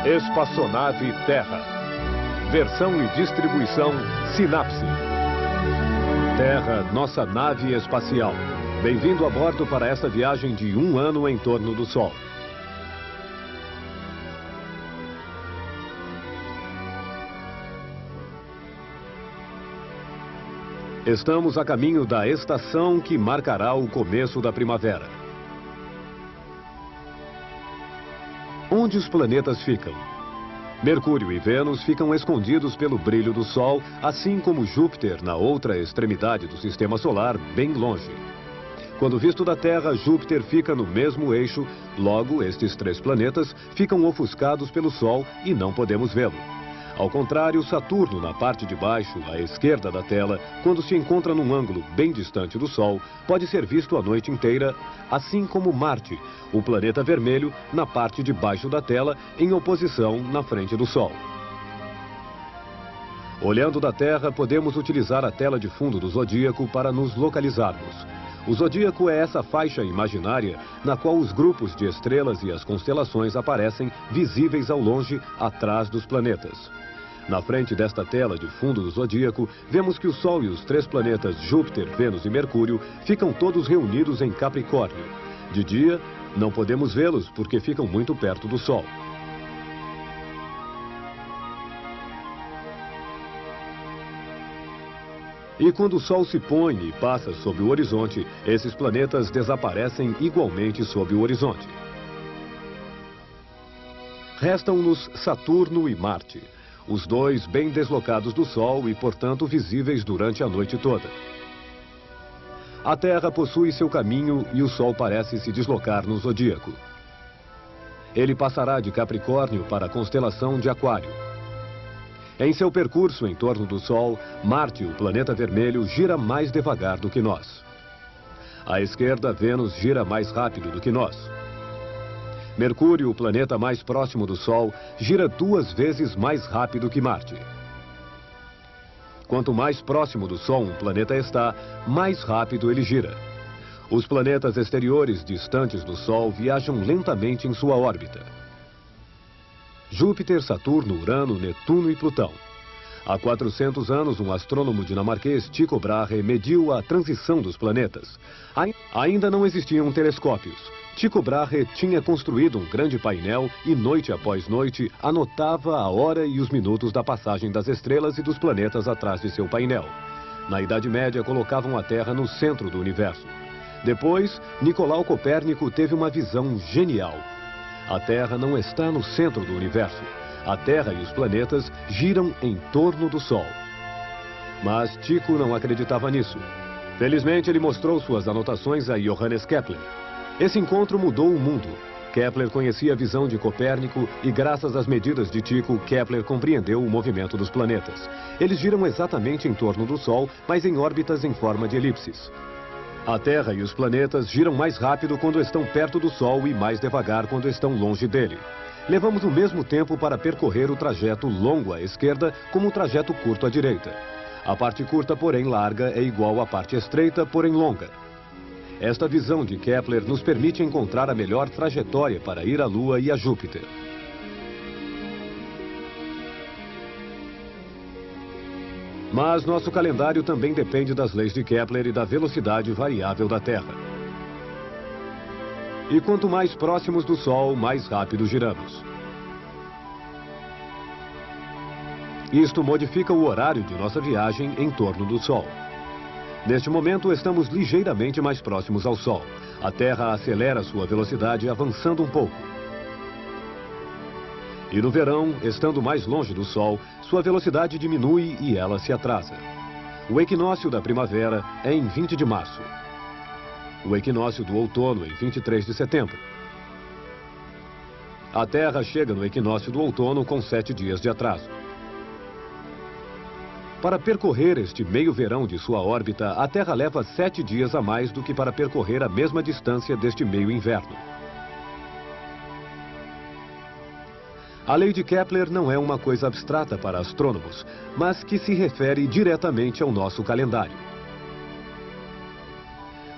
Espaçonave Terra. Versão e distribuição Sinapse. Terra, nossa nave espacial. Bem-vindo a bordo para esta viagem de 1 ano em torno do Sol. Estamos a caminho da estação que marcará o começo da primavera. Onde os planetas ficam? Mercúrio e Vênus ficam escondidos pelo brilho do Sol, assim como Júpiter na outra extremidade do Sistema Solar, bem longe. Quando visto da Terra, Júpiter fica no mesmo eixo, logo estes 3 planetas ficam ofuscados pelo Sol e não podemos vê-lo. Ao contrário, Saturno, na parte de baixo, à esquerda da tela, quando se encontra num ângulo bem distante do Sol, pode ser visto a noite inteira, assim como Marte, o planeta vermelho, na parte de baixo da tela, em oposição na frente do Sol. Olhando da Terra, podemos utilizar a tela de fundo do zodíaco para nos localizarmos. O zodíaco é essa faixa imaginária na qual os grupos de estrelas e as constelações aparecem visíveis ao longe, atrás dos planetas. Na frente desta tela de fundo do zodíaco, vemos que o Sol e os 3 planetas Júpiter, Vênus e Mercúrio ficam todos reunidos em Capricórnio. De dia, não podemos vê-los porque ficam muito perto do Sol. E quando o Sol se põe e passa sob o horizonte, esses planetas desaparecem igualmente sob o horizonte. Restam-nos Saturno e Marte, os 2 bem deslocados do Sol e, portanto, visíveis durante a noite toda. A Terra possui seu caminho e o Sol parece se deslocar no zodíaco. Ele passará de Capricórnio para a constelação de Aquário. Em seu percurso em torno do Sol, Marte, o planeta vermelho, gira mais devagar do que nós. À esquerda, Vênus gira mais rápido do que nós. Mercúrio, o planeta mais próximo do Sol, gira 2 vezes mais rápido que Marte. Quanto mais próximo do Sol um planeta está, mais rápido ele gira. Os planetas exteriores distantes do Sol viajam lentamente em sua órbita. Júpiter, Saturno, Urano, Netuno e Plutão. Há 400 anos, um astrônomo dinamarquês, Tycho Brahe, mediu a transição dos planetas. Ainda não existiam telescópios. Tycho Brahe tinha construído um grande painel e, noite após noite, anotava a hora e os minutos da passagem das estrelas e dos planetas atrás de seu painel. Na Idade Média, colocavam a Terra no centro do universo. Depois, Nicolau Copérnico teve uma visão genial. A Terra não está no centro do universo. A Terra e os planetas giram em torno do Sol. Mas Tycho não acreditava nisso. Felizmente, ele mostrou suas anotações a Johannes Kepler. Esse encontro mudou o mundo. Kepler conhecia a visão de Copérnico e, graças às medidas de Tycho, Kepler compreendeu o movimento dos planetas. Eles giram exatamente em torno do Sol, mas em órbitas em forma de elipses. A Terra e os planetas giram mais rápido quando estão perto do Sol e mais devagar quando estão longe dele. Levamos o mesmo tempo para percorrer o trajeto longo à esquerda como o trajeto curto à direita. A parte curta, porém larga, é igual à parte estreita, porém longa. Esta visão de Kepler nos permite encontrar a melhor trajetória para ir à Lua e a Júpiter. Mas nosso calendário também depende das leis de Kepler e da velocidade variável da Terra. E quanto mais próximos do Sol, mais rápido giramos. Isto modifica o horário de nossa viagem em torno do Sol. Neste momento, estamos ligeiramente mais próximos ao Sol. A Terra acelera sua velocidade, avançando um pouco. E no verão, estando mais longe do Sol, sua velocidade diminui e ela se atrasa. O equinócio da primavera é em 20 de março. O equinócio do outono em 23 de setembro. A Terra chega no equinócio do outono com 7 dias de atraso. Para percorrer este meio verão de sua órbita, a Terra leva 7 dias a mais do que para percorrer a mesma distância deste meio inverno. A lei de Kepler não é uma coisa abstrata para astrônomos, mas que se refere diretamente ao nosso calendário.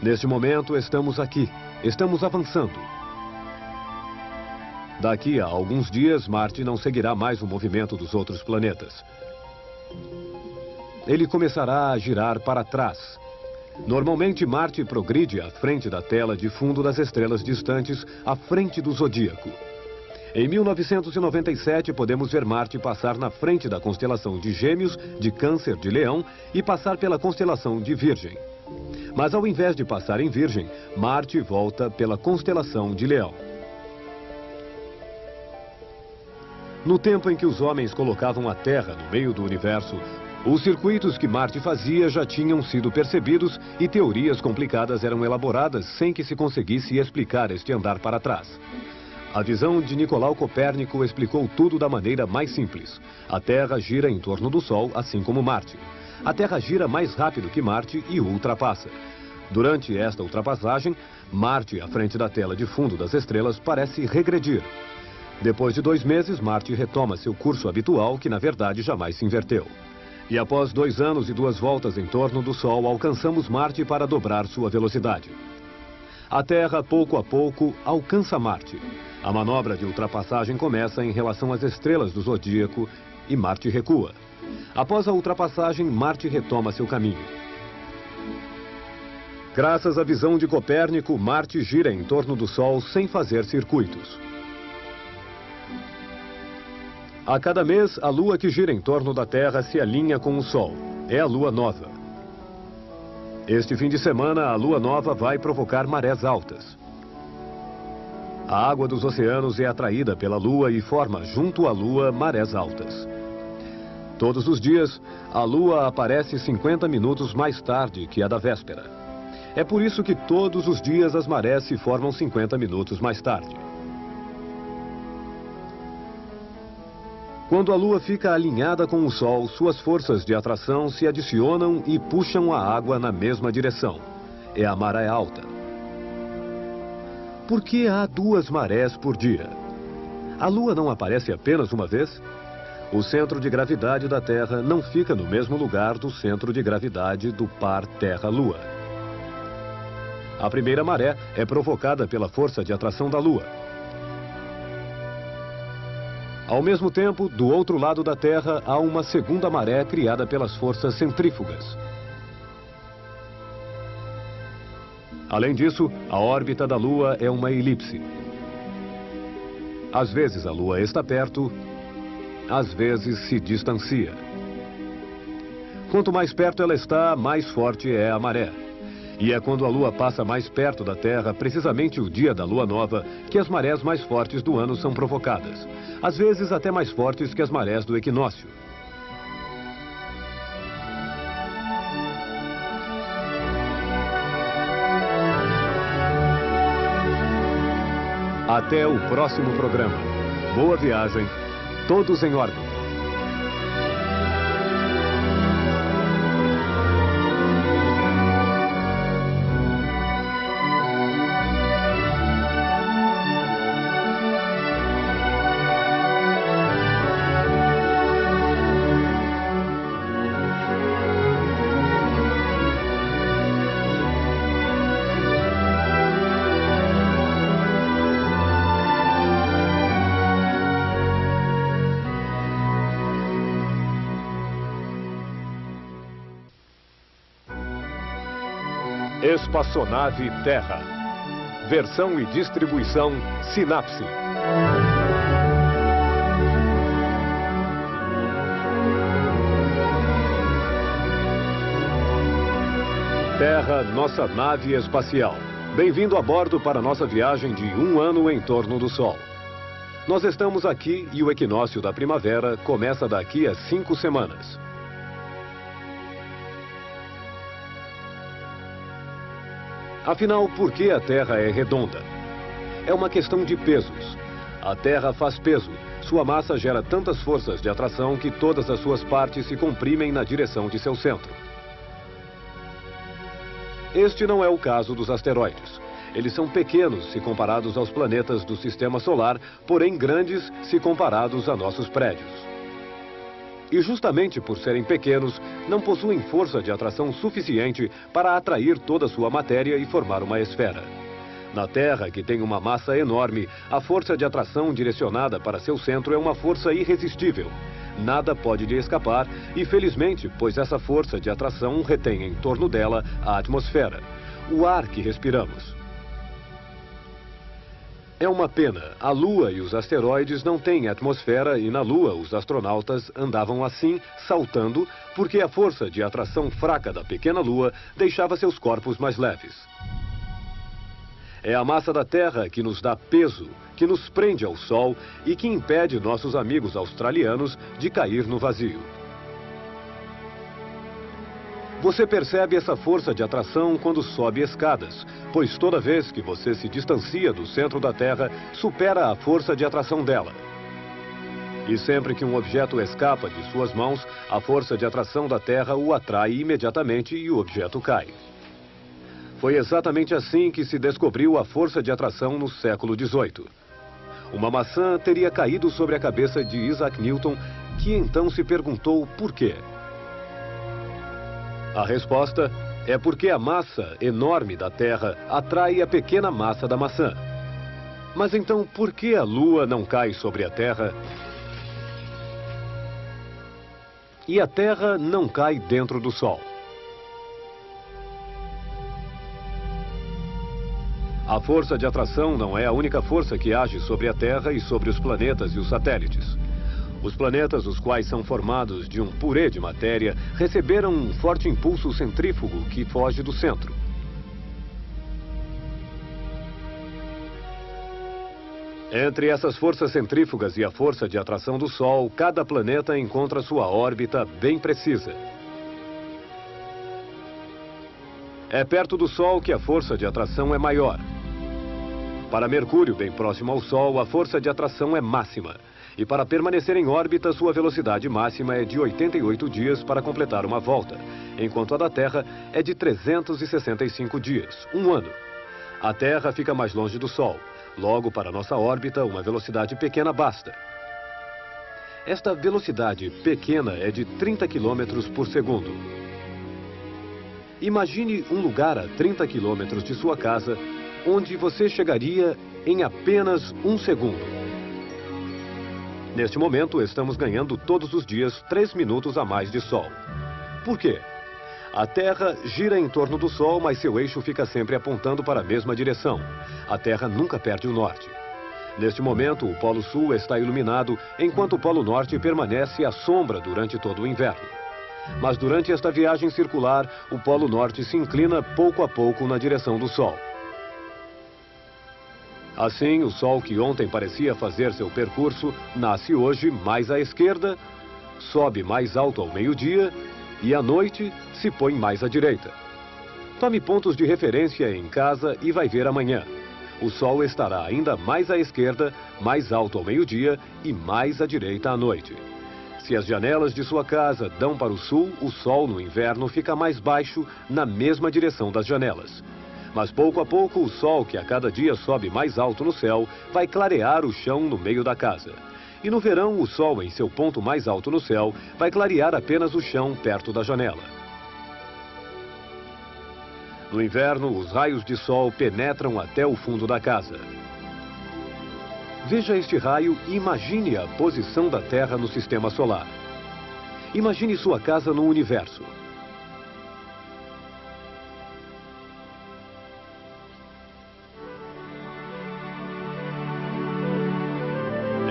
Neste momento, estamos aqui, estamos avançando. Daqui a alguns dias, Marte não seguirá mais o movimento dos outros planetas. Ele começará a girar para trás. Normalmente, Marte progride à frente da tela de fundo das estrelas distantes, à frente do zodíaco. Em 1997, podemos ver Marte passar na frente da constelação de Gêmeos, de Câncer, de Leão e passar pela constelação de Virgem. Mas ao invés de passar em Virgem, Marte volta pela constelação de Leão. No tempo em que os homens colocavam a Terra no meio do universo, os circuitos que Marte fazia já tinham sido percebidos e teorias complicadas eram elaboradas sem que se conseguisse explicar este andar para trás. A visão de Nicolau Copérnico explicou tudo da maneira mais simples. A Terra gira em torno do Sol, assim como Marte. A Terra gira mais rápido que Marte e o ultrapassa. Durante esta ultrapassagem, Marte, à frente da tela de fundo das estrelas, parece regredir. Depois de 2 meses, Marte retoma seu curso habitual, que na verdade jamais se inverteu. E após 2 anos e 2 voltas em torno do Sol, alcançamos Marte para dobrar sua velocidade. A Terra, pouco a pouco, alcança Marte. A manobra de ultrapassagem começa em relação às estrelas do zodíaco e Marte recua. Após a ultrapassagem, Marte retoma seu caminho. Graças à visão de Copérnico, Marte gira em torno do Sol sem fazer circuitos. A cada mês, a Lua que gira em torno da Terra se alinha com o Sol. É a Lua Nova. Este fim de semana, a Lua Nova vai provocar marés altas. A água dos oceanos é atraída pela Lua e forma, junto à Lua, marés altas. Todos os dias, a Lua aparece 50 minutos mais tarde que a da véspera. É por isso que todos os dias as marés se formam 50 minutos mais tarde. Quando a Lua fica alinhada com o Sol, suas forças de atração se adicionam e puxam a água na mesma direção. É a maré alta. Por que há 2 marés por dia? A Lua não aparece apenas uma vez? O centro de gravidade da Terra não fica no mesmo lugar do centro de gravidade do par Terra-Lua. A primeira maré é provocada pela força de atração da Lua. Ao mesmo tempo, do outro lado da Terra, há uma segunda maré criada pelas forças centrífugas. Além disso, a órbita da Lua é uma elipse. Às vezes a Lua está perto, às vezes se distancia. Quanto mais perto ela está, mais forte é a maré. E é quando a Lua passa mais perto da Terra, precisamente o dia da Lua Nova, que as marés mais fortes do ano são provocadas. Às vezes até mais fortes que as marés do equinócio. Até o próximo programa. Boa viagem, todos em órbita. Espaçonave Terra. Versão e distribuição Sinapse. Terra, nossa nave espacial. Bem-vindo a bordo para nossa viagem de 1 ano em torno do Sol. Nós estamos aqui e o equinócio da primavera começa daqui a 5 semanas. Afinal, por que a Terra é redonda? É uma questão de pesos. A Terra faz peso. Sua massa gera tantas forças de atração que todas as suas partes se comprimem na direção de seu centro. Este não é o caso dos asteroides. Eles são pequenos se comparados aos planetas do Sistema Solar, porém grandes se comparados a nossos prédios. E justamente por serem pequenos, não possuem força de atração suficiente para atrair toda a sua matéria e formar uma esfera. Na Terra, que tem uma massa enorme, a força de atração direcionada para seu centro é uma força irresistível. Nada pode lhe escapar e, felizmente, pois essa força de atração retém em torno dela a atmosfera, o ar que respiramos. É uma pena, a Lua e os asteroides não têm atmosfera e na Lua os astronautas andavam assim, saltando, porque a força de atração fraca da pequena Lua deixava seus corpos mais leves. É a massa da Terra que nos dá peso, que nos prende ao Sol e que impede nossos amigos australianos de cair no vazio. Você percebe essa força de atração quando sobe escadas, pois toda vez que você se distancia do centro da Terra, supera a força de atração dela. E sempre que um objeto escapa de suas mãos, a força de atração da Terra o atrai imediatamente e o objeto cai. Foi exatamente assim que se descobriu a força de atração no século XVIII. Uma maçã teria caído sobre a cabeça de Isaac Newton, que então se perguntou por quê. A resposta é porque a massa enorme da Terra atrai a pequena massa da maçã. Mas então por que a Lua não cai sobre a Terra? E a Terra não cai dentro do Sol? A força de atração não é a única força que age sobre a Terra e sobre os planetas e os satélites. Os planetas, os quais são formados de um purê de matéria, receberam um forte impulso centrífugo que foge do centro. Entre essas forças centrífugas e a força de atração do Sol, cada planeta encontra sua órbita bem precisa. É perto do Sol que a força de atração é maior. Para Mercúrio, bem próximo ao Sol, a força de atração é máxima. E para permanecer em órbita, sua velocidade máxima é de 88 dias para completar uma volta, enquanto a da Terra é de 365 dias, um ano. A Terra fica mais longe do Sol. Logo, para nossa órbita, uma velocidade pequena basta. Esta velocidade pequena é de 30 km por segundo. Imagine um lugar a 30 km de sua casa, onde você chegaria em apenas um segundo. Neste momento, estamos ganhando todos os dias 3 minutos a mais de Sol. Por quê? A Terra gira em torno do Sol, mas seu eixo fica sempre apontando para a mesma direção. A Terra nunca perde o norte. Neste momento, o Polo Sul está iluminado, enquanto o Polo Norte permanece à sombra durante todo o inverno. Mas durante esta viagem circular, o Polo Norte se inclina pouco a pouco na direção do Sol. Assim, o Sol que ontem parecia fazer seu percurso, nasce hoje mais à esquerda, sobe mais alto ao meio-dia e à noite se põe mais à direita. Tome pontos de referência em casa e vai ver amanhã. O Sol estará ainda mais à esquerda, mais alto ao meio-dia e mais à direita à noite. Se as janelas de sua casa dão para o sul, o Sol no inverno fica mais baixo na mesma direção das janelas. Mas pouco a pouco o Sol, que a cada dia sobe mais alto no céu, vai clarear o chão no meio da casa. E no verão, o Sol, em seu ponto mais alto no céu, vai clarear apenas o chão perto da janela. No inverno, os raios de Sol penetram até o fundo da casa. Veja este raio e imagine a posição da Terra no sistema solar. Imagine sua casa no universo.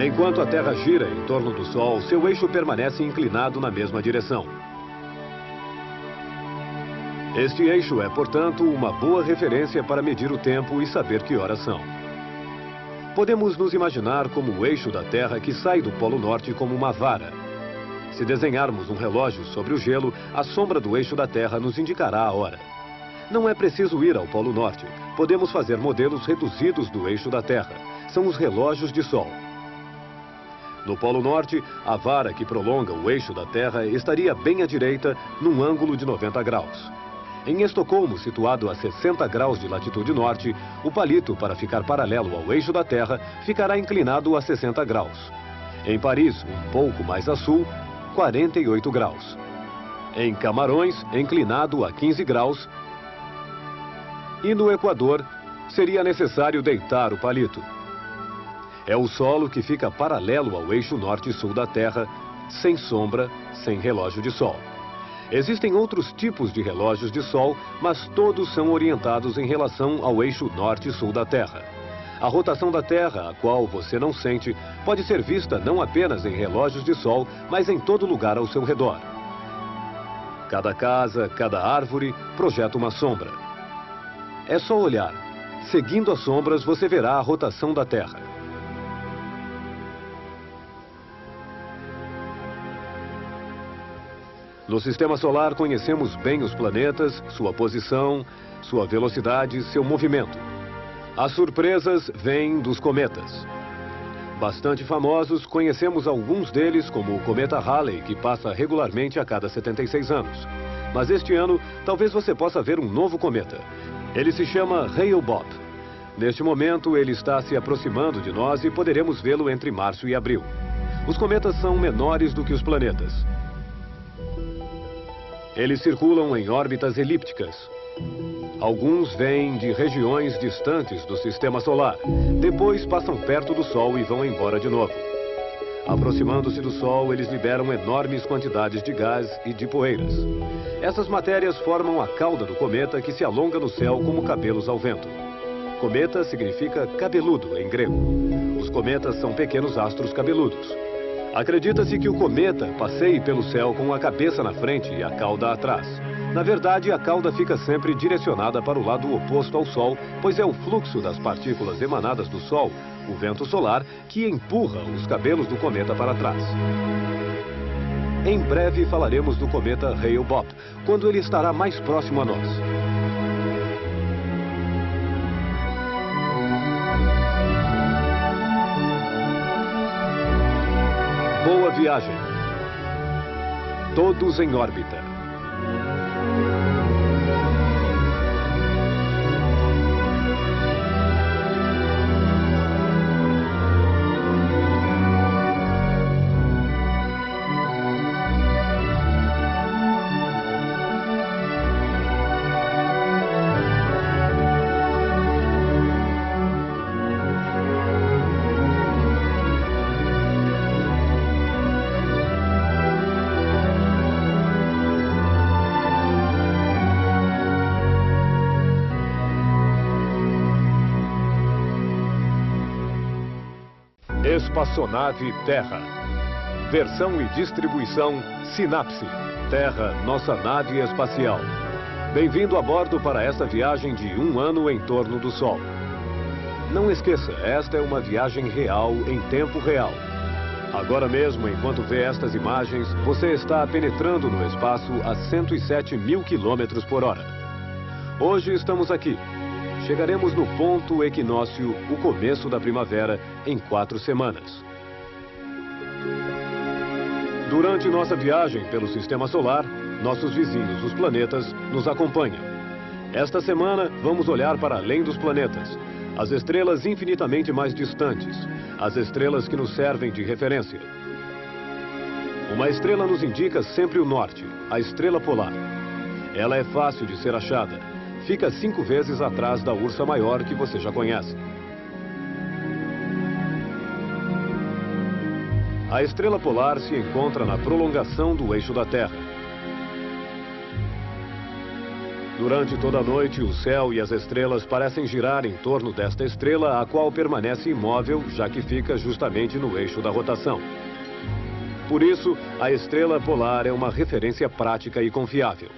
Enquanto a Terra gira em torno do Sol, seu eixo permanece inclinado na mesma direção. Este eixo é, portanto, uma boa referência para medir o tempo e saber que horas são. Podemos nos imaginar como o eixo da Terra que sai do Polo Norte como uma vara. Se desenharmos um relógio sobre o gelo, a sombra do eixo da Terra nos indicará a hora. Não é preciso ir ao Polo Norte. Podemos fazer modelos reduzidos do eixo da Terra. São os relógios de Sol. No Polo Norte, a vara que prolonga o eixo da Terra estaria bem à direita, num ângulo de 90 graus. Em Estocolmo, situado a 60 graus de latitude norte, o palito, para ficar paralelo ao eixo da Terra, ficará inclinado a 60 graus. Em Paris, um pouco mais a sul, 48 graus. Em Camarões, inclinado a 15 graus. E no Equador, seria necessário deitar o palito. É o solo que fica paralelo ao eixo norte-sul da Terra, sem sombra, sem relógio de sol. Existem outros tipos de relógios de sol, mas todos são orientados em relação ao eixo norte-sul da Terra. A rotação da Terra, a qual você não sente, pode ser vista não apenas em relógios de sol, mas em todo lugar ao seu redor. Cada casa, cada árvore projeta uma sombra. É só olhar. Seguindo as sombras, você verá a rotação da Terra. No Sistema Solar, conhecemos bem os planetas, sua posição, sua velocidade, seu movimento. As surpresas vêm dos cometas. Bastante famosos, conhecemos alguns deles, como o cometa Halley, que passa regularmente a cada 76 anos. Mas este ano, talvez você possa ver um novo cometa. Ele se chama Hale-Bopp. Neste momento, ele está se aproximando de nós e poderemos vê-lo entre março e abril. Os cometas são menores do que os planetas. Eles circulam em órbitas elípticas. Alguns vêm de regiões distantes do Sistema Solar. Depois passam perto do Sol e vão embora de novo. Aproximando-se do Sol, eles liberam enormes quantidades de gás e de poeiras. Essas matérias formam a cauda do cometa, que se alonga no céu como cabelos ao vento. Cometa significa cabeludo em grego. Os cometas são pequenos astros cabeludos. Acredita-se que o cometa passeie pelo céu com a cabeça na frente e a cauda atrás. Na verdade, a cauda fica sempre direcionada para o lado oposto ao Sol, pois é o fluxo das partículas emanadas do Sol, o vento solar, que empurra os cabelos do cometa para trás. Em breve falaremos do cometa Hale-Bopp, quando ele estará mais próximo a nós. Boa viagem. Todos em órbita. Espaçonave Terra. Versão e distribuição Sinapse. Terra, nossa nave espacial. Bem-vindo a bordo para esta viagem de 1 ano em torno do Sol. Não esqueça, esta é uma viagem real em tempo real. Agora mesmo, enquanto vê estas imagens, você está penetrando no espaço a 107 mil quilômetros por hora. Hoje estamos aqui. Chegaremos no ponto equinócio, o começo da primavera, em 4 semanas. Durante nossa viagem pelo Sistema Solar, nossos vizinhos, os planetas, nos acompanham. Esta semana, vamos olhar para além dos planetas, as estrelas infinitamente mais distantes, as estrelas que nos servem de referência. Uma estrela nos indica sempre o norte, a estrela polar. Ela é fácil de ser achada. Fica 5 vezes atrás da Ursa Maior, que você já conhece. A estrela polar se encontra na prolongação do eixo da Terra. Durante toda a noite, o céu e as estrelas parecem girar em torno desta estrela, a qual permanece imóvel, já que fica justamente no eixo da rotação. Por isso, a estrela polar é uma referência prática e confiável.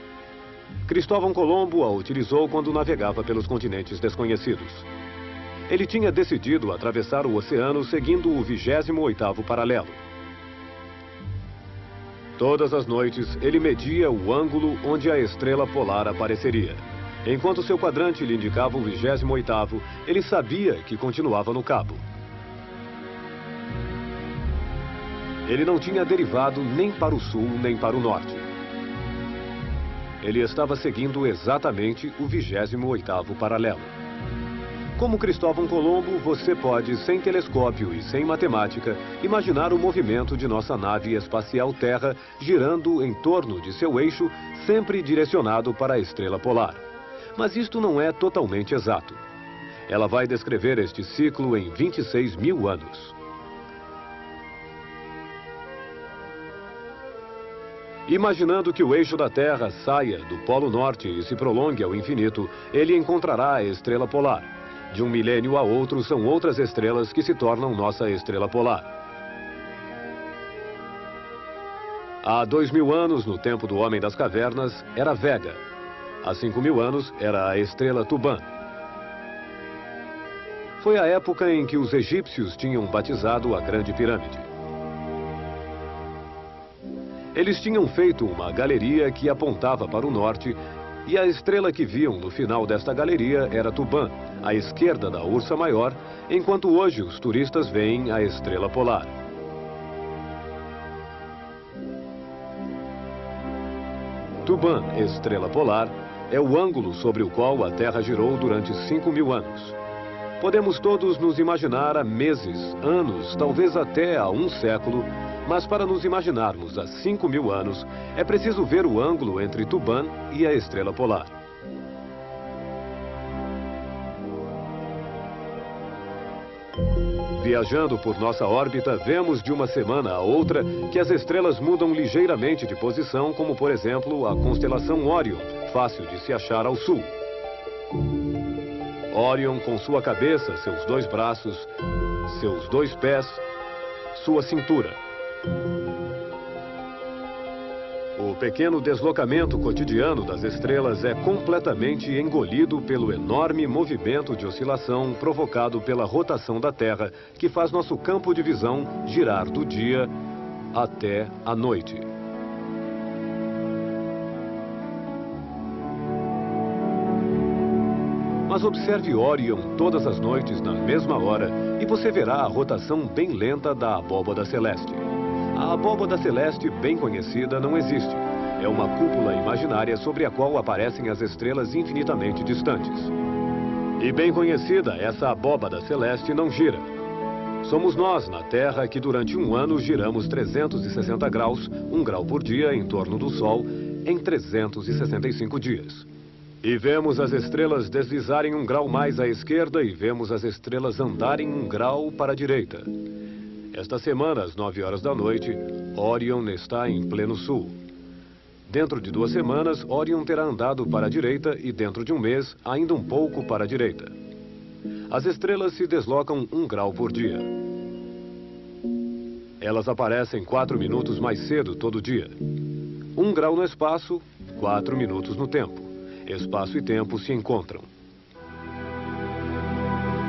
Cristóvão Colombo a utilizou quando navegava pelos continentes desconhecidos. Ele tinha decidido atravessar o oceano seguindo o 28º paralelo. Todas as noites, ele media o ângulo onde a estrela polar apareceria. Enquanto seu quadrante lhe indicava o 28º, ele sabia que continuava no cabo. Ele não tinha derivado nem para o sul nem para o norte. Ele estava seguindo exatamente o 28º paralelo. Como Cristóvão Colombo, você pode, sem telescópio e sem matemática, imaginar o movimento de nossa nave espacial Terra girando em torno de seu eixo, sempre direcionado para a estrela polar. Mas isto não é totalmente exato. Ela vai descrever este ciclo em 26 mil anos. Imaginando que o eixo da Terra saia do Polo Norte e se prolongue ao infinito, ele encontrará a estrela polar. De um milênio a outro, são outras estrelas que se tornam nossa estrela polar. Há 2000 anos, no tempo do Homem das Cavernas, era Vega. Há 5000 anos, era a estrela Tuban. Foi a época em que os egípcios tinham batizado a Grande Pirâmide. Eles tinham feito uma galeria que apontava para o norte e a estrela que viam no final desta galeria era Tuban, à esquerda da Ursa Maior, enquanto hoje os turistas veem a estrela polar. Tuban, estrela polar, é o ângulo sobre o qual a Terra girou durante 5000 anos. Podemos todos nos imaginar há meses, anos, talvez até há um século, mas para nos imaginarmos há 5000 anos, é preciso ver o ângulo entre Tuban e a estrela polar. Viajando por nossa órbita, vemos de uma semana a outra que as estrelas mudam ligeiramente de posição, como por exemplo a constelação Órion, fácil de se achar ao sul. Órion com sua cabeça, seus 2 braços, seus 2 pés, sua cintura. O pequeno deslocamento cotidiano das estrelas é completamente engolido pelo enorme movimento de oscilação provocado pela rotação da Terra, que faz nosso campo de visão girar do dia até a noite. Mas observe Órion todas as noites na mesma hora e você verá a rotação bem lenta da abóbada celeste. A abóbada celeste, bem conhecida, não existe. É uma cúpula imaginária sobre a qual aparecem as estrelas infinitamente distantes. E bem conhecida, essa abóbada celeste não gira. Somos nós, na Terra, que durante um ano giramos 360 graus, 1 grau por dia, em torno do Sol, em 365 dias. E vemos as estrelas deslizarem 1 grau mais à esquerda e vemos as estrelas andarem 1 grau para a direita. Esta semana, às 9 horas da noite, Órion está em pleno sul. Dentro de 2 semanas, Órion terá andado para a direita e dentro de um mês, ainda um pouco para a direita. As estrelas se deslocam 1 grau por dia. Elas aparecem 4 minutos mais cedo todo dia. 1 grau no espaço, 4 minutos no tempo. Espaço e tempo se encontram.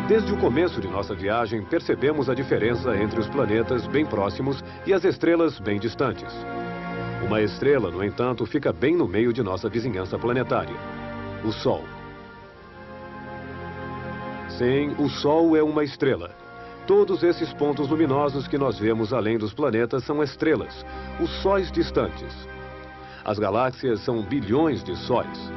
Desde o começo de nossa viagem, percebemos a diferença entre os planetas bem próximos e as estrelas bem distantes. Uma estrela, no entanto, fica bem no meio de nossa vizinhança planetária: o Sol. Sim, o Sol é uma estrela. Todos esses pontos luminosos que nós vemos além dos planetas são estrelas, os sóis distantes. As galáxias são bilhões de sóis.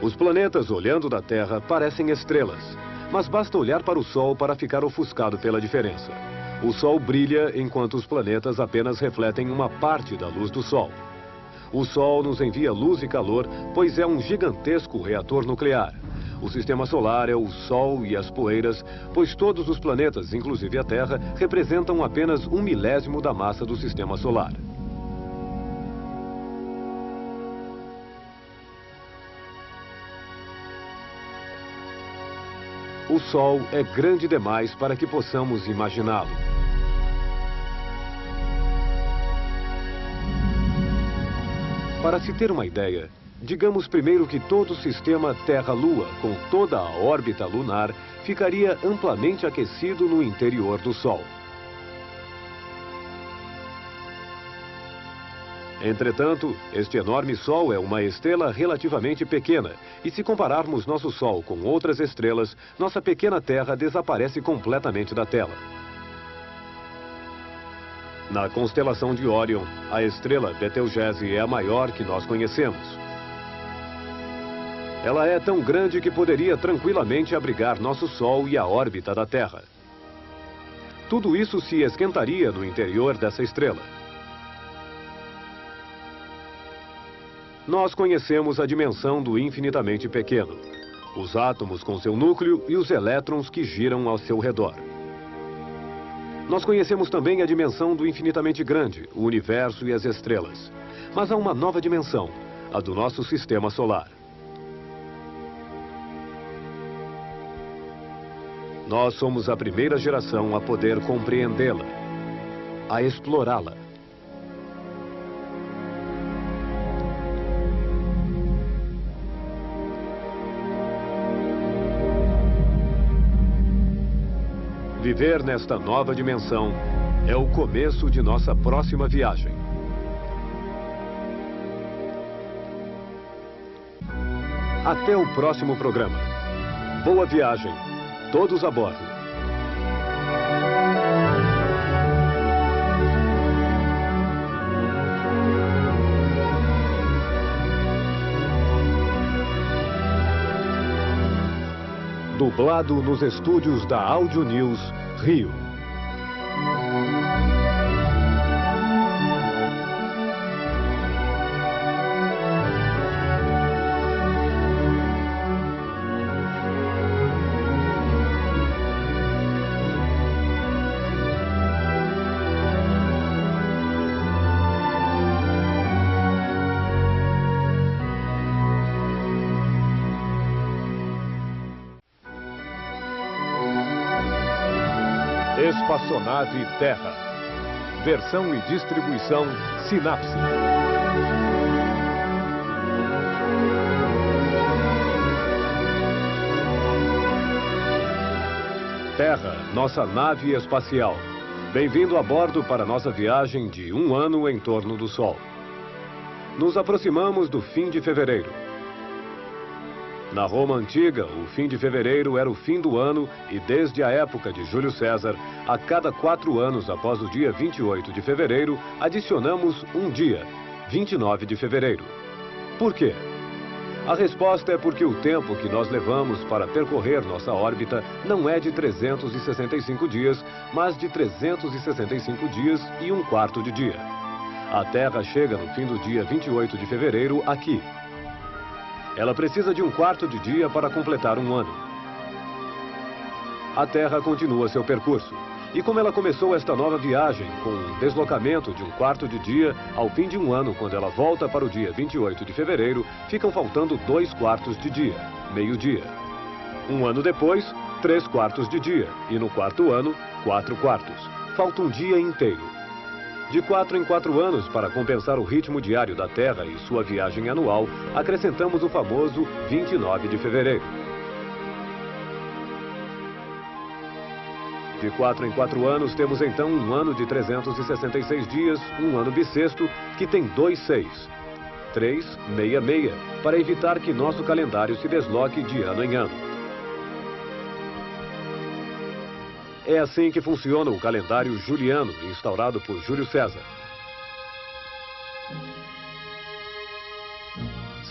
Os planetas, olhando da Terra, parecem estrelas. Mas basta olhar para o Sol para ficar ofuscado pela diferença. O Sol brilha enquanto os planetas apenas refletem uma parte da luz do Sol. O Sol nos envia luz e calor, pois é um gigantesco reator nuclear. O Sistema Solar é o Sol e as poeiras, pois todos os planetas, inclusive a Terra, representam apenas 1/1000 da massa do Sistema Solar. O Sol é grande demais para que possamos imaginá-lo. Para se ter uma ideia, digamos primeiro que todo o sistema Terra-Lua, com toda a órbita lunar, ficaria amplamente aquecido no interior do Sol. Entretanto, este enorme Sol é uma estrela relativamente pequena, e se compararmos nosso Sol com outras estrelas, nossa pequena Terra desaparece completamente da tela. Na constelação de Órion, a estrela Betelgeuse é a maior que nós conhecemos. Ela é tão grande que poderia tranquilamente abrigar nosso Sol e a órbita da Terra. Tudo isso se esquentaria no interior dessa estrela. Nós conhecemos a dimensão do infinitamente pequeno. os átomos com seu núcleo e os elétrons que giram ao seu redor. Nós conhecemos também a dimensão do infinitamente grande, o universo e as estrelas. Mas há uma nova dimensão, a do nosso sistema solar. Nós somos a primeira geração a poder compreendê-la, a explorá-la. Viver nesta nova dimensão é o começo de nossa próxima viagem. Até o próximo programa. Boa viagem, todos a bordo. Dublado nos estúdios da Áudio News, Rio. Espaçonave Terra. Versão e distribuição Sinapse. Terra, nossa nave espacial. Bem-vindo a bordo para nossa viagem de 1 ano em torno do Sol. Nos aproximamos do fim de fevereiro. Na Roma Antiga, o fim de fevereiro era o fim do ano e desde a época de Júlio César, a cada 4 anos após o dia 28 de fevereiro, adicionamos um dia, 29 de fevereiro. Por quê? A resposta é porque o tempo que nós levamos para percorrer nossa órbita não é de 365 dias, mas de 365 dias e 1/4 de dia. A Terra chega no fim do dia 28 de fevereiro aqui. Ela precisa de 1/4 de dia para completar um ano. A Terra continua seu percurso. E como ela começou esta nova viagem com um deslocamento de 1/4 de dia, ao fim de um ano, quando ela volta para o dia 28 de fevereiro, ficam faltando 2/4 de dia, meio-dia. Um ano depois, 3/4 de dia. E no 4º ano, 4/4. Falta um dia inteiro. De 4 em 4 anos, para compensar o ritmo diário da Terra e sua viagem anual, acrescentamos o famoso 29 de fevereiro. De 4 em 4 anos, temos então um ano de 366 dias, um ano bissexto, que tem 2 6. 366, para evitar que nosso calendário se desloque de ano em ano. É assim que funciona o calendário juliano, instaurado por Júlio César.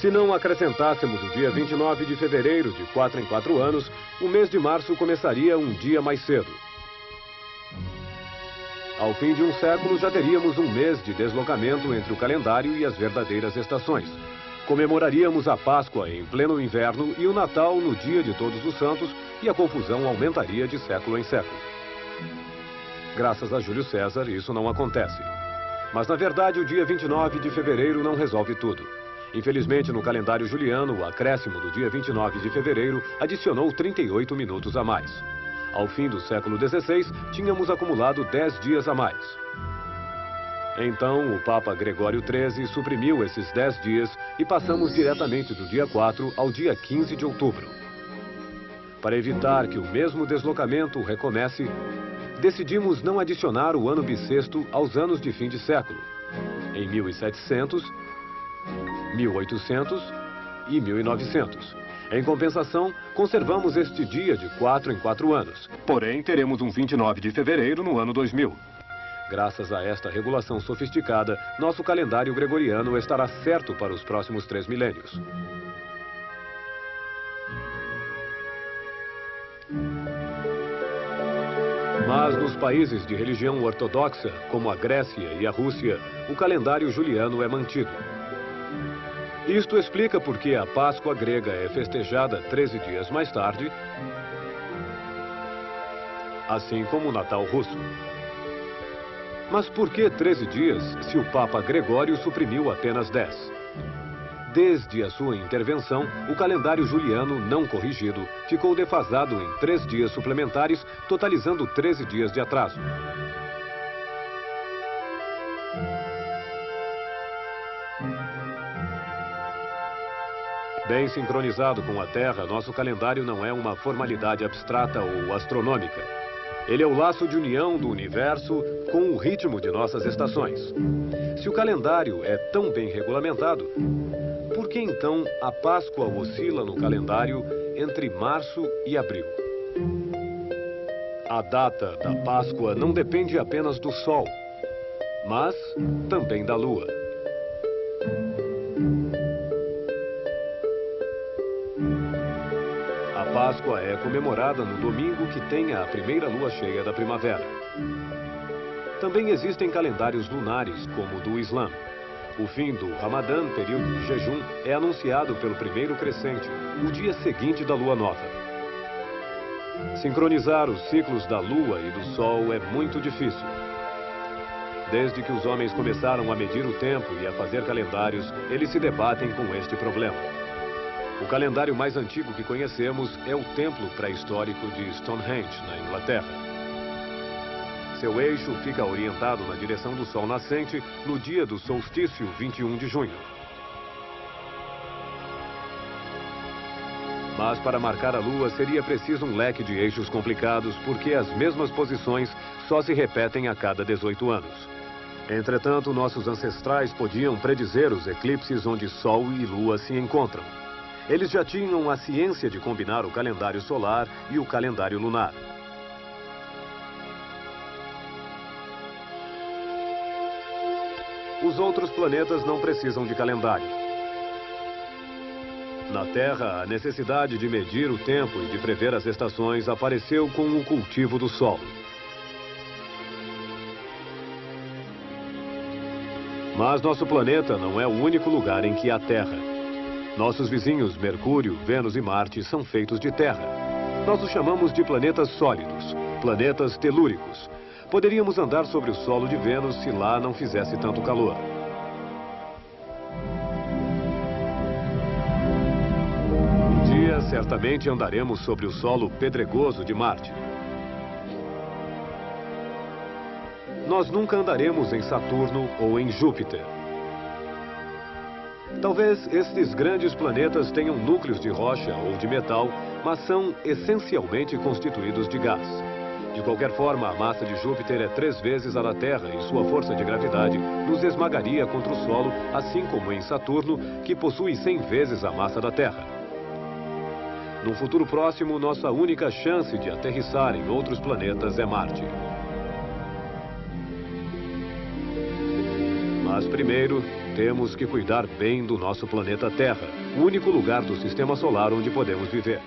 Se não acrescentássemos o dia 29 de fevereiro de 4 em 4 anos, o mês de março começaria um dia mais cedo. Ao fim de um século, já teríamos um mês de deslocamento entre o calendário e as verdadeiras estações. Comemoraríamos a Páscoa em pleno inverno e o Natal no dia de Todos os Santos, e a confusão aumentaria de século em século. Graças a Júlio César, isso não acontece. Mas, na verdade, o dia 29 de fevereiro não resolve tudo. Infelizmente, no calendário juliano, o acréscimo do dia 29 de fevereiro adicionou 38 minutos a mais. Ao fim do século XVI, tínhamos acumulado 10 dias a mais. Então, o Papa Gregório XIII suprimiu esses 10 dias e passamos diretamente do dia 4 ao dia 15 de outubro. Para evitar que o mesmo deslocamento recomece, decidimos não adicionar o ano bissexto aos anos de fim de século, em 1700, 1800 e 1900. Em compensação, conservamos este dia de 4 em 4 anos. Porém, teremos um 29 de fevereiro no ano 2000. Graças a esta regulação sofisticada, nosso calendário gregoriano estará certo para os próximos 3 milênios. Mas nos países de religião ortodoxa, como a Grécia e a Rússia, o calendário juliano é mantido. Isto explica por que a Páscoa grega é festejada 13 dias mais tarde, assim como o Natal russo. Mas por que 13 dias, se o Papa Gregório suprimiu apenas 10? Desde a sua intervenção, o calendário juliano não corrigido ficou defasado em 3 dias suplementares, totalizando 13 dias de atraso. Bem sincronizado com a Terra, nosso calendário não é uma formalidade abstrata ou astronômica. Ele é o laço de união do universo com o ritmo de nossas estações. Se o calendário é tão bem regulamentado, por que então a Páscoa oscila no calendário entre março e abril? A data da Páscoa não depende apenas do Sol, mas também da Lua. A Páscoa é comemorada no domingo que tem a primeira lua cheia da primavera. Também existem calendários lunares, como o do Islã. O fim do Ramadã, período de jejum, é anunciado pelo primeiro crescente, o dia seguinte da lua nova. Sincronizar os ciclos da lua e do sol é muito difícil. Desde que os homens começaram a medir o tempo e a fazer calendários, eles se debatem com este problema. O calendário mais antigo que conhecemos é o templo pré-histórico de Stonehenge, na Inglaterra. Seu eixo fica orientado na direção do sol nascente no dia do solstício 21 de junho. Mas para marcar a lua seria preciso um leque de eixos complicados, porque as mesmas posições só se repetem a cada 18 anos. Entretanto, nossos ancestrais podiam predizer os eclipses onde sol e lua se encontram. Eles já tinham a ciência de combinar o calendário solar e o calendário lunar. Os outros planetas não precisam de calendário. Na Terra, a necessidade de medir o tempo e de prever as estações apareceu com o cultivo do solo. Mas nosso planeta não é o único lugar em que há terra. Nossos vizinhos Mercúrio, Vênus e Marte são feitos de terra. Nós os chamamos de planetas sólidos, planetas telúricos. Poderíamos andar sobre o solo de Vênus se lá não fizesse tanto calor. Um dia, certamente andaremos sobre o solo pedregoso de Marte. Nós nunca andaremos em Saturno ou em Júpiter. Talvez estes grandes planetas tenham núcleos de rocha ou de metal, mas são essencialmente constituídos de gás. De qualquer forma, a massa de Júpiter é 3 vezes a da Terra e sua força de gravidade nos esmagaria contra o solo, assim como em Saturno, que possui 100 vezes a massa da Terra. No futuro próximo, nossa única chance de aterrissar em outros planetas é Marte. Mas primeiro, temos que cuidar bem do nosso planeta Terra, o único lugar do Sistema Solar onde podemos viver.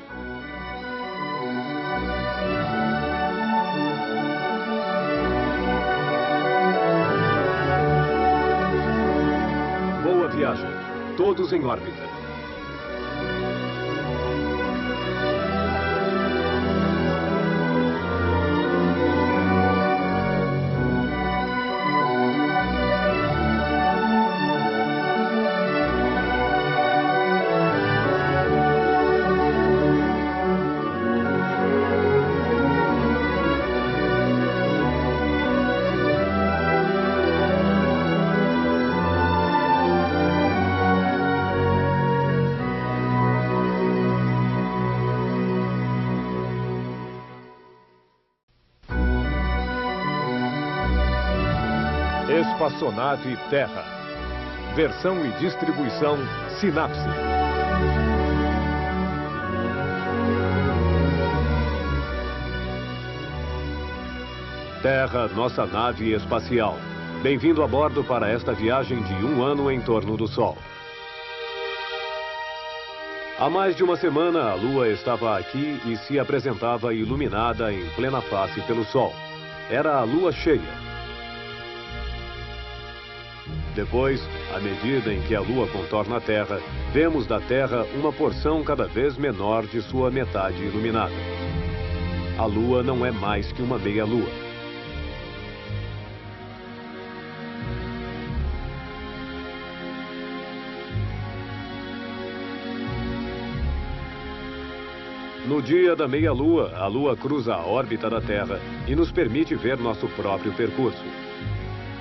Boa viagem. Todos em órbita. Espaçonave Terra. Versão e distribuição Sinapse. Terra, nossa nave espacial. Bem-vindo a bordo para esta viagem de 1 ano em torno do Sol. Há mais de uma semana, a Lua estava aqui e se apresentava iluminada em plena face pelo Sol. Era a Lua cheia. Depois, À medida em que a Lua contorna a Terra, vemos da Terra uma porção cada vez menor de sua metade iluminada. A Lua não é mais que uma meia-lua. No dia da meia-lua, a Lua cruza a órbita da Terra e nos permite ver nosso próprio percurso.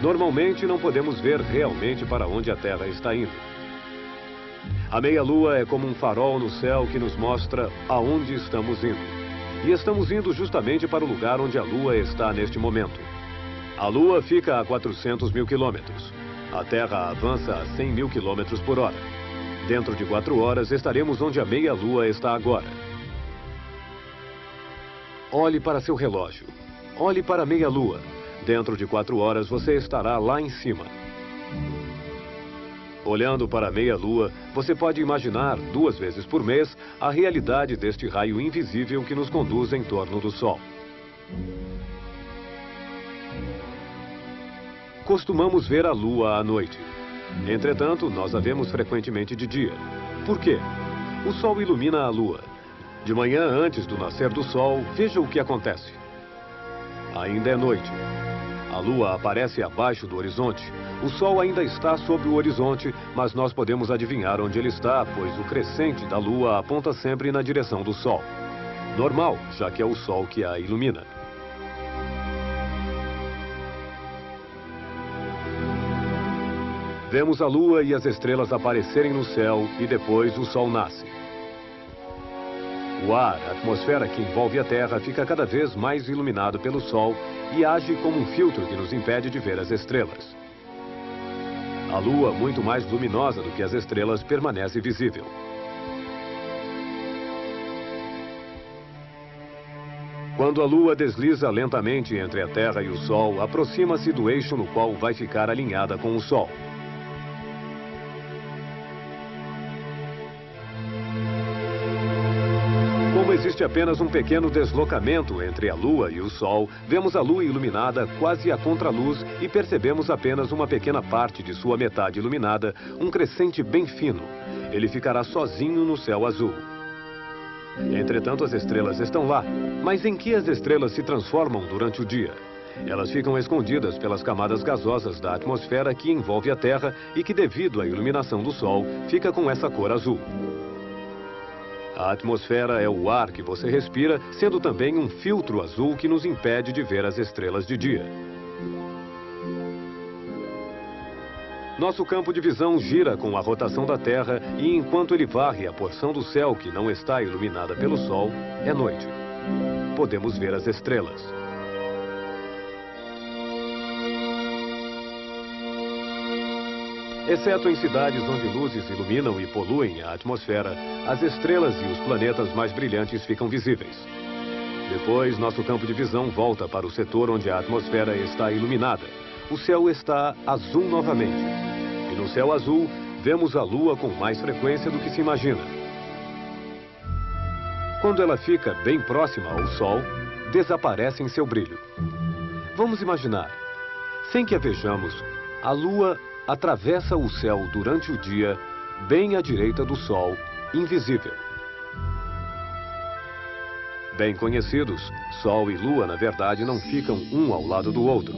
Normalmente, não podemos ver realmente para onde a Terra está indo. A meia-lua é como um farol no céu que nos mostra aonde estamos indo. E estamos indo justamente para o lugar onde a Lua está neste momento. A Lua fica a 400 mil quilômetros. A Terra avança a 100 mil quilômetros por hora. Dentro de 4 horas, estaremos onde a meia-lua está agora. Olhe para seu relógio. Olhe para a meia-lua. Dentro de 4 horas, você estará lá em cima. Olhando para a meia-lua, você pode imaginar 2 vezes por mês a realidade deste raio invisível que nos conduz em torno do Sol. Costumamos ver a Lua à noite. Entretanto, nós a vemos frequentemente de dia. Por quê? O Sol ilumina a Lua. De manhã, antes do nascer do Sol, veja o que acontece. Ainda é noite. A Lua aparece abaixo do horizonte. O Sol ainda está sobre o horizonte, mas nós podemos adivinhar onde ele está, pois o crescente da Lua aponta sempre na direção do Sol. Normal, já que é o Sol que a ilumina. Vemos a Lua e as estrelas aparecerem no céu e depois o Sol nasce. O ar, a atmosfera que envolve a Terra, fica cada vez mais iluminado pelo Sol e age como um filtro que nos impede de ver as estrelas. A Lua, muito mais luminosa do que as estrelas, permanece visível. Quando a Lua desliza lentamente entre a Terra e o Sol, aproxima-se do eixo no qual vai ficar alinhada com o Sol. Como existe apenas um pequeno deslocamento entre a Lua e o Sol, vemos a Lua iluminada quase à contraluz e percebemos apenas uma pequena parte de sua metade iluminada, um crescente bem fino. Ele ficará sozinho no céu azul. Entretanto, as estrelas estão lá. Mas em que as estrelas se transformam durante o dia? Elas ficam escondidas pelas camadas gasosas da atmosfera que envolve a Terra e que, devido à iluminação do Sol, fica com essa cor azul. A atmosfera é o ar que você respira, sendo também um filtro azul que nos impede de ver as estrelas de dia. Nosso campo de visão gira com a rotação da Terra e, enquanto ele varre a porção do céu que não está iluminada pelo Sol, é noite. Podemos ver as estrelas. Exceto em cidades onde luzes iluminam e poluem a atmosfera, as estrelas e os planetas mais brilhantes ficam visíveis. Depois, nosso campo de visão volta para o setor onde a atmosfera está iluminada. O céu está azul novamente. E no céu azul, vemos a Lua com mais frequência do que se imagina. Quando ela fica bem próxima ao Sol, desaparece em seu brilho. Vamos imaginar, sem que a vejamos, a Lua atravessa o céu durante o dia, bem à direita do Sol, invisível. Bem conhecidos, Sol e Lua, na verdade, não ficam um ao lado do outro.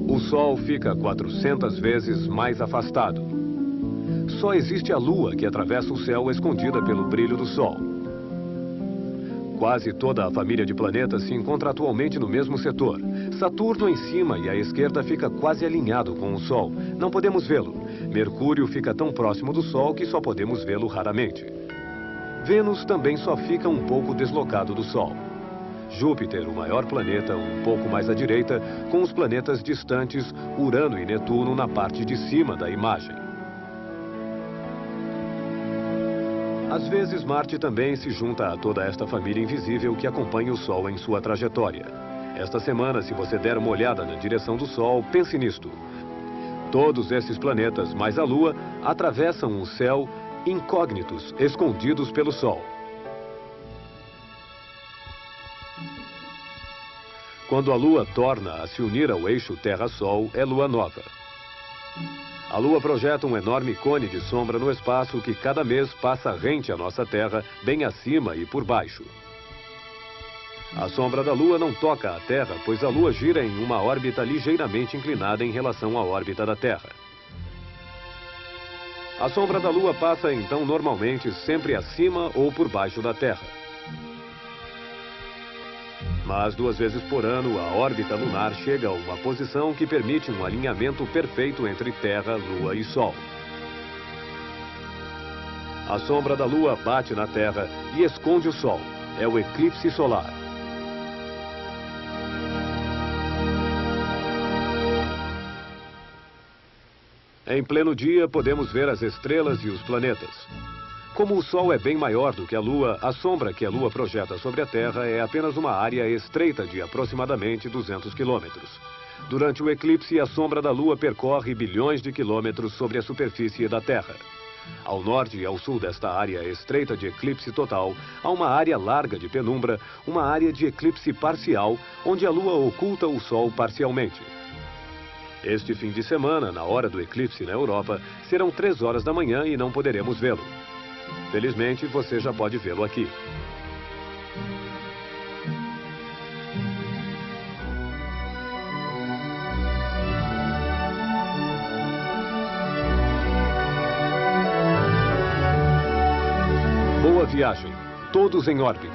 O Sol fica 400 vezes mais afastado. Só existe a Lua que atravessa o céu escondida pelo brilho do Sol. Quase toda a família de planetas se encontra atualmente no mesmo setor. Saturno em cima e à esquerda fica quase alinhado com o Sol. Não podemos vê-lo. Mercúrio fica tão próximo do Sol que só podemos vê-lo raramente. Vênus também só fica um pouco deslocado do Sol. Júpiter, o maior planeta, um pouco mais à direita, com os planetas distantes, Urano e Netuno na parte de cima da imagem. Às vezes, Marte também se junta a toda esta família invisível que acompanha o Sol em sua trajetória. Esta semana, se você der uma olhada na direção do Sol, pense nisto. Todos esses planetas, mais a Lua, atravessam o céu incógnitos, escondidos pelo Sol. Quando a Lua torna a se unir ao eixo Terra-Sol, é Lua nova. A Lua projeta um enorme cone de sombra no espaço que cada mês passa rente à nossa Terra, bem acima e por baixo. A sombra da Lua não toca a Terra, pois a Lua gira em uma órbita ligeiramente inclinada em relação à órbita da Terra. A sombra da Lua passa então normalmente sempre acima ou por baixo da Terra. Mas 2 vezes por ano, a órbita lunar chega a uma posição que permite um alinhamento perfeito entre Terra, Lua e Sol. A sombra da Lua bate na Terra e esconde o Sol. É o eclipse solar. Em pleno dia, podemos ver as estrelas e os planetas. Como o Sol é bem maior do que a Lua, a sombra que a Lua projeta sobre a Terra é apenas uma área estreita de aproximadamente 200 quilômetros. Durante o eclipse, a sombra da Lua percorre bilhões de quilômetros sobre a superfície da Terra. Ao norte e ao sul desta área estreita de eclipse total, há uma área larga de penumbra, uma área de eclipse parcial, onde a Lua oculta o Sol parcialmente. Este fim de semana, na hora do eclipse na Europa, serão 3 horas da manhã e não poderemos vê-lo. Felizmente, você já pode vê-lo aqui. Boa viagem. Todos em órbita.